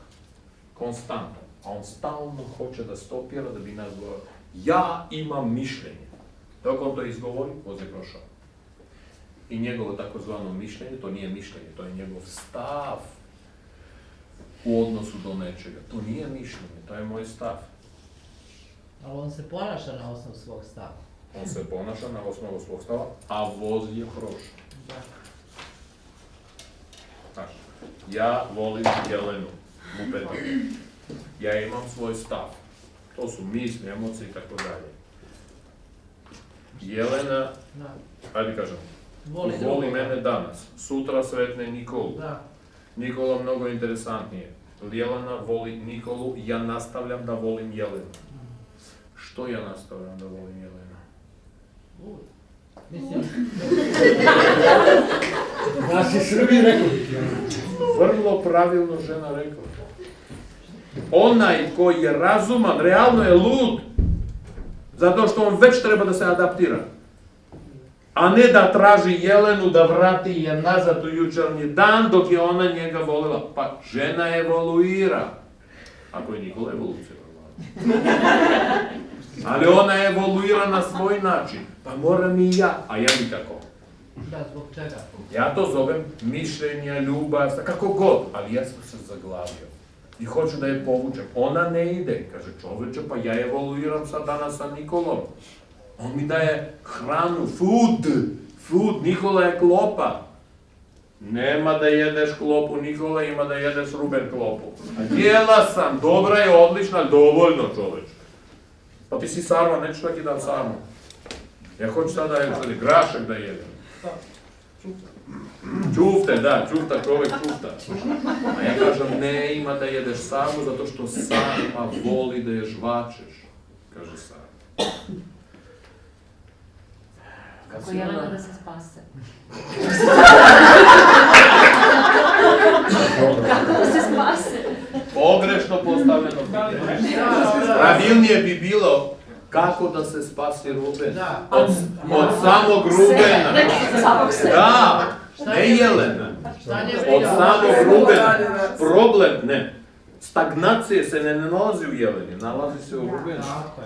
Konstantan. A on stalno hoće da stopira da bi nas govorio. Ja imam mišljenje. Dok on to izgovori, voz je prošao. I njegovo takozvano mišljenje, to nije mišljenje, to je njegov stav u odnosu do nečega. To nije mišljenje, to je moj stav. Ali on se ponaša na osnovu svog stava. On se ponaša na osnovu svog stava, a voz je prošao. Znači, ja volim Jelenu Mupetović. Ja imam svoj stav. To su misli, emocije i tako dalje. Jelena, ajde kažem, voli mene danas. Sutra sretne Nikolu. Nikola mnogo interesantnije. Jelena voli Nikolu, ja nastavljam da volim Jelenu. Što ja nastavljam da volim Jelena? Da si Srbiji rekao biti. Vrlo pravilno žena rekla. Onaj koji je razuman, realno je lud. Zato što on već treba da se adaptira. A ne da traži Jelenu da vrati je nazad u jučernji dan dok je ona njega volela. Pa žena evoluira. Ako je Nikola evolucija. Ali ona evoluira na svoj način. Pa moram i ja, a ja nikako. Da, zbog čega? Ja to zovem mišljenja, ljubav, kako god, ali ja sam se zaglavio. I hoću da je povučem. Ona ne ide. Kaže, čoveče, pa ja evoluiram sad danas sa Nikolom. On mi daje hranu, food, Nikola je klopa. Nema da jedeš klopu Nikola, ima da jedeš Ruben klopu. A jela sam, dobra je, odlična, dovoljno čoveče. Pa ti si sarma, neću svaki dan sarmu. Ja hoću sada grašak da jedem. Čufte, da, čufta, čovek čufta. A ja kažem, ne ima da jedeš sarmu zato što sarma voli da je žvačeš, kaže sarma. Kako Jelena da se spase? Kako da se spase? Pogrešno postavljeno pitanje. Pravilnije bi bilo kako da se spasi Ruben. Od samog Rubena. Da, ne Jelena. Od samog Rubena. Problem, ne. Stagnacije se ne nalazi u Jeleni, nalazi se u Rubenu.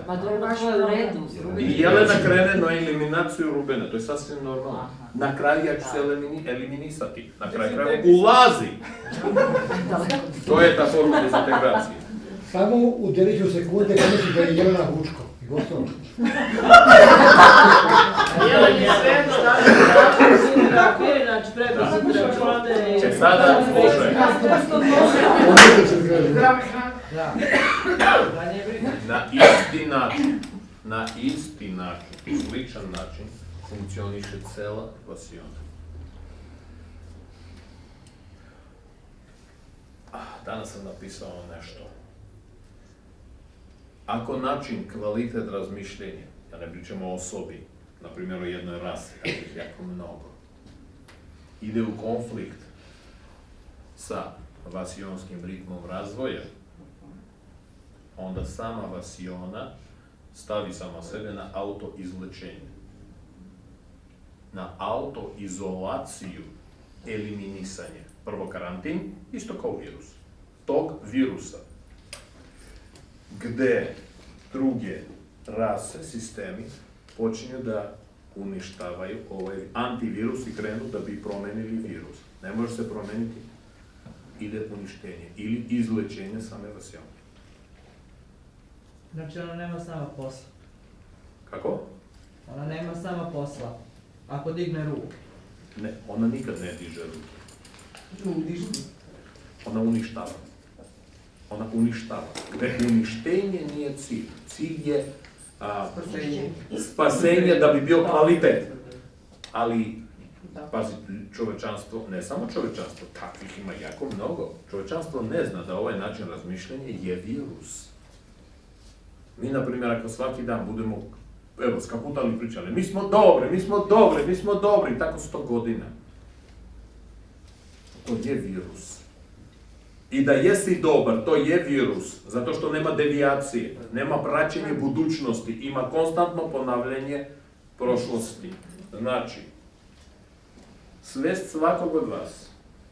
Ma dobro, to je u redu. I Jelena krene na eliminaciju Rubena, to je sasvim normalno. Na kraju ja ću se eliminisati. Na kraju ulazi. To je ta forma dezintegracije. Samo u deliću sekunde kad misli da je Jelena Vučko. I gotovo. Jelen je sve stavio na pirinač preko sutra. Če sada slušaj. Na isti način, sličan način, funkcioniše cela vasiona. Danas sam napisao nešto. Ako način, kvalitet razmišljenja, ja ne pričam o osobi, na primjer o jednoj rasi, takvih jako mnogo, ide u konflikt sa vasionskim ritmom razvoja, onda sama vasiona stavi sama sebe na autoizlečenje, na autoizolaciju, eliminisanje. Prvo karantin, isto kao virus. Tog virusa, gde druge rase, sistemi, počinju da uništavaju ovaj antivirus i krenu da bi promenili virus. Ne može se promeniti, ide uništenje ili izlečenje same vrste. Znači ona nema sama posla. Kako? Ona nema sama posla. Ako digne ruke. Ne, ona nikad ne diže ruke. Ona uništava. Ona uništava. Gde uništenje nije cilj. Cilj je spasenje da bi bio kvalitet. Ali, pazi, čovečanstvo, ne samo čovečanstvo, takvih ima jako mnogo. Čovečanstvo ne zna da ovaj način razmišljanja je virus. Mi, na primjer, ako svaki dan budemo, evo, skaputali pričali, mi smo dobri, tako 100 godina. To je virus. I da jesi dobar, to je virus, zato što nema devijacije, nema praćenje budućnosti, ima konstantno ponavljanje prošlosti. Znači, svest svakog od vas,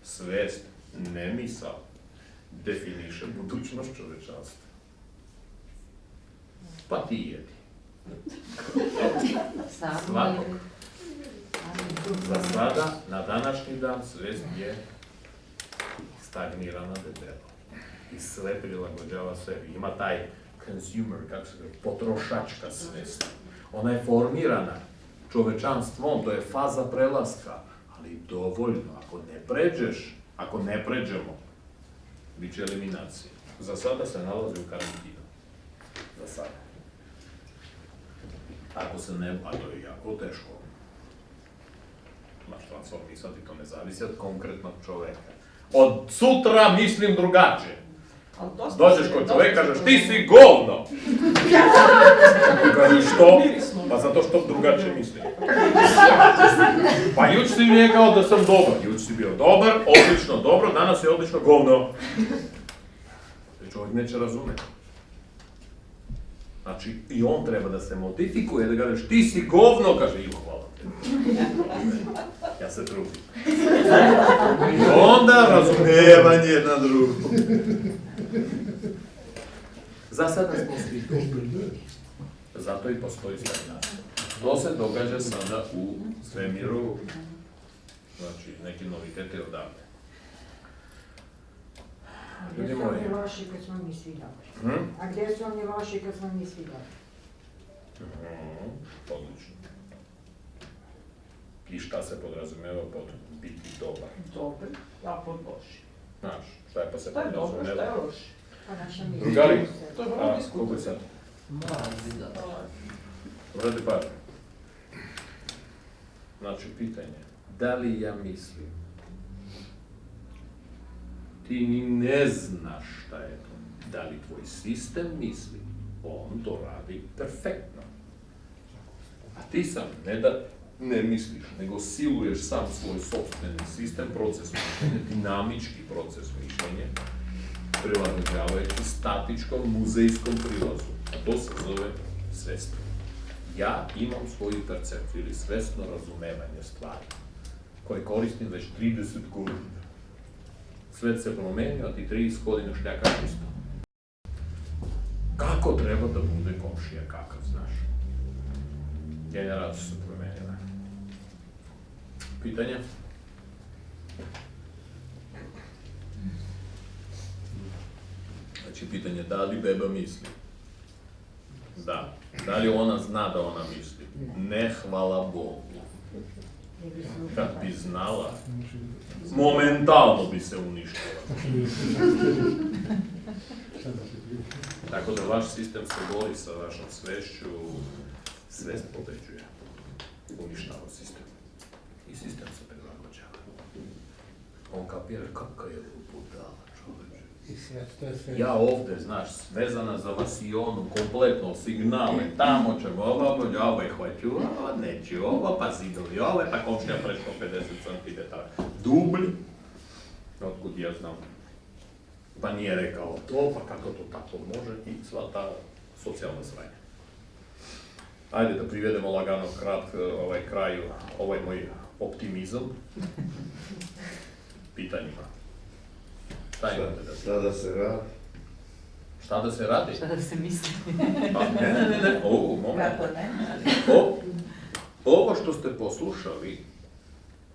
svest, ne misao, definiše budućnost čovečanstva. Pa ti jedi. Svakog. Za sada, na današnji dan, svest je stagnirana debelo. I sve prilagođava sebi. Ima taj consumer, kako se kaže, potrošačka svest. Ona je formirana čovečanstvom, to je faza prelaska, ali dovoljno. Ako ne pređemo, bit će eliminacija. Za sada se nalazi u karantinu. Za sada. Ako se ne, a to je jako teško. Znaš, transformisati, to ne zavisi od konkretnog čoveka. Od sutra mislim drugačije. Dođeš kod čoveka, kažeš, ti si govno! Kažeš, što? Pa zato što drugačije mislim. Pa juč si mi rekao da sam dobar. Juč si bio dobar, odlično dobro, danas je odlično govno. Čovjek neće razumeti. Znači, i on treba da se modifikuje, da kažeš, ti si govno, kaže, Ivo, hvala te. Ja se trudim. I onda razumijevanje na drugu. Za sada smo svi tu. Zato i postoji stagnacija. To se događa sada u svemiru, znači neki noviteti odavde. Gdje su oni loši kad smo mi svi dobri? A gdje su oni loši kad smo mi svi dobri? Odlično. I šta se podrazumijeva pod biti dobar? Dobar, a pod loši. Znaš, šta je pa se Šta je dobro, podrazumijeva? šta je loši? Pa naša mi... Drugari, To je vrlo koliko je sad? Moram vidjeti. Vrati pažnju. Znači, pitanje, da li ja mislim? Ti ni ne znaš šta je to. Da li tvoj sistem misli? On to radi perfektno. A ti sam, ne da ne misliš, nego siluješ sam svoj sopstveni sistem, proces mišljenja, dinamički proces mišljenja, prilagođavajući statičkom, muzejskom prilazu. A to se zove svest. Ja imam svoju percepciju ili svesno razumevanje stvari, koje koristim već 30 godina. Svet se promenio, a ti 30 godina šljakaš isto. Kako treba da bude komšija, kakav, znaš? Generacije su promenjene. Pitanje? Znači, pitanje, da li beba misli? Da. Da li ona zna da ona misli? Ne, hvala Bogu. Kad bi znala, momentalno bi se uništila. Tako da vaš sistem se bori sa vašom svešću, svest pobeđuje. Uništava sistem. I sistem se prilagođava. On kapira kakva je budala, čoveče. Ja ovde, znaš, svezana za vasionu, kompletno signale, tamo ćemo ovaj hoću, ovo neću, ovo, pa zidovi ove, pa komšnja prešlo 50 cm dublj. Otkud ja znam. Pa nije rekao to, pa kako to tako može i sva ta socijalna sranja. Ajde da privedemo lagano kraju, ovaj moj optimizam. Pitanjima. Šta imate da se? Šta da se radi? Šta da se radi? Šta da se misli? Pa ne, moment. Kako ne? Ovo što ste poslušali,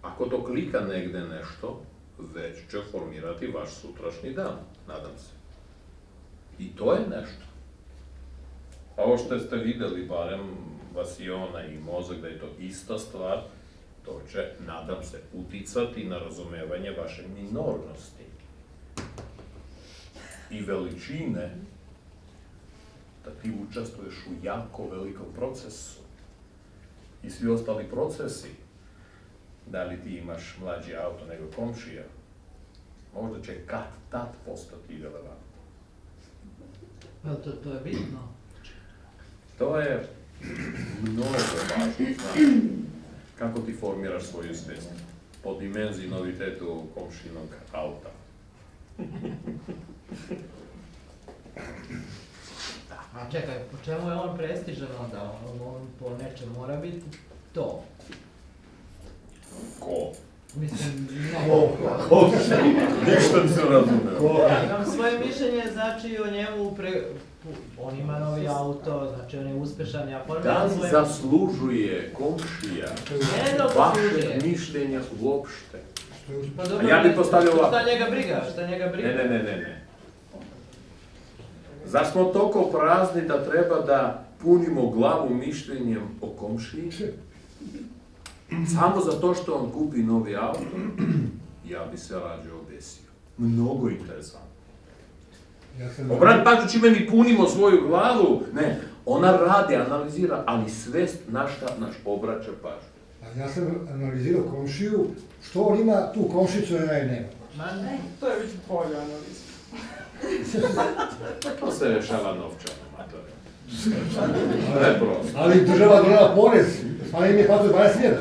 ako to klika negde nešto, već će formirati vaš sutrašnji dan, nadam se. I to je nešto. A ovo što ste vidjeli, barem vasiona i mozak, da je to ista stvar, to će, nadam se, uticati na razumevanje vaše minornosti i veličine, da ti učestvuješ u jako velikom procesu. I svi ostali procesi, da li ti imaš mlađi auto nego komšija, možda će kad-tad postati relevantno. To je bitno. To je mnogo važno, znaš, kako ti formiraš svoju svijest po dimenziji novitetu komšinog auta. A čekaj, po čemu je on prestižan onda? On po nečem mora biti to. Ko? Mislim, Ništa nisam razumeo. imam svoje mišljenje, znači o njemu, on ima novi auto, znači on je uspešan, ja Da formiram li svoje... zaslužuje komšija vaše mišljenja uopšte? Pa dobro, Ja bih postavio ovako. Šta njega briga, šta njega briga? Ne. Zar smo toliko prazni da treba da punimo glavu mišljenjem o komšiji? Samo zato što on kupi novi auto, ja bi se rađe obesio. Mnogo interesantno. Obrat pažnju čime mi punimo svoju glavu, ne, ona radi, analizira, ali svest na šta naš obraća pažnju. Ja sam analizirao komšiju, što on ima tu komšicu, a ja je nema. To je već bolje analiza. To se rešava novčano, matore. Ne prosto. Ali država donela porez, pa im je platio 20.000.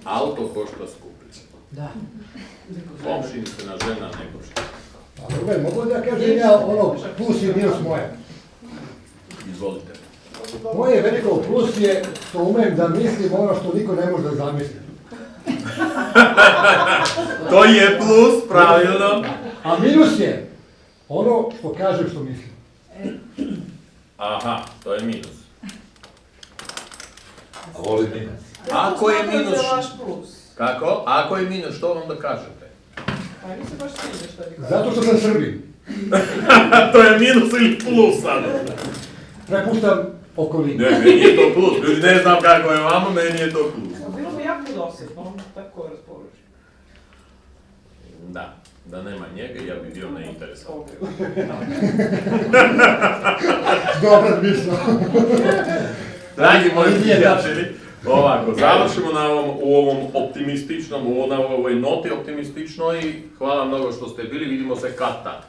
Auto košta skuplje. Da. Komšini se na žena ne košta. A druga, mogu da kažem ja ono plus i minus moje. Izvolite. Moje veliko plus je što umem da mislim ono što niko ne može da zamisli. To je plus, pravilno. A minus je ono što kažem što mislim. Aha, to je minus. A voli minus. Ako je minus... Smatram za vaš plus. Kako? Ako je minus, što onda kažete? Pa mi se baš sviđa što vi kažete. Zato što sam Srbin. To je minus ili plus sad? Prepuštam okolini. Ne, meni je to plus. Ljudi, ne znam kako je vama, meni je to plus. Bilo bi jako dosadno, tako raspoložiti. Da nema njega, ja bi bio neinteresan. Dobro mislo. Dragi moji prijatelji, ovako, završimo u ovom optimističnom, na ovoj noti optimističnoj. Hvala mnogo što ste bili, vidimo se kad tad.